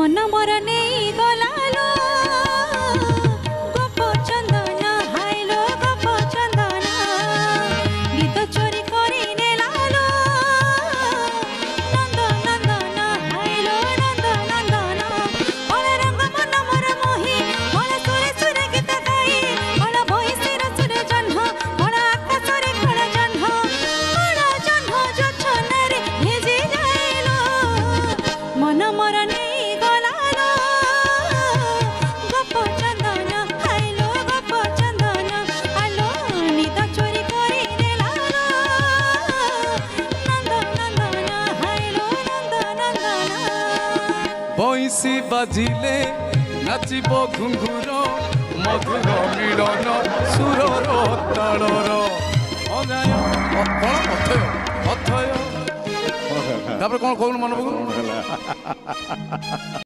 मन मोर नहीं गलालो गोप चंदन हाइलो गोप चंदन गीत चोरी करी नेलालो नंद नंदन हाइलो नंद नंदन मोर रंग मन मोर मोही मोर सुरे सुरे गीत गाई मोर भई सिर सुरे जन्ह मोर आकाश रे खड़ा जन्ह जो छनरे भेजी जाइलो मन मोर नहीं गलालो गोप चंदन हाइलो गोप चंदन आलो निद चोरी करी नेलालो नंद नंदन हाइलो नंद नंदन बंसी बाजिले नाचिब घुंघुर मधुर मिलन सुरर तालर अथय अथय तापर कौन कहून मन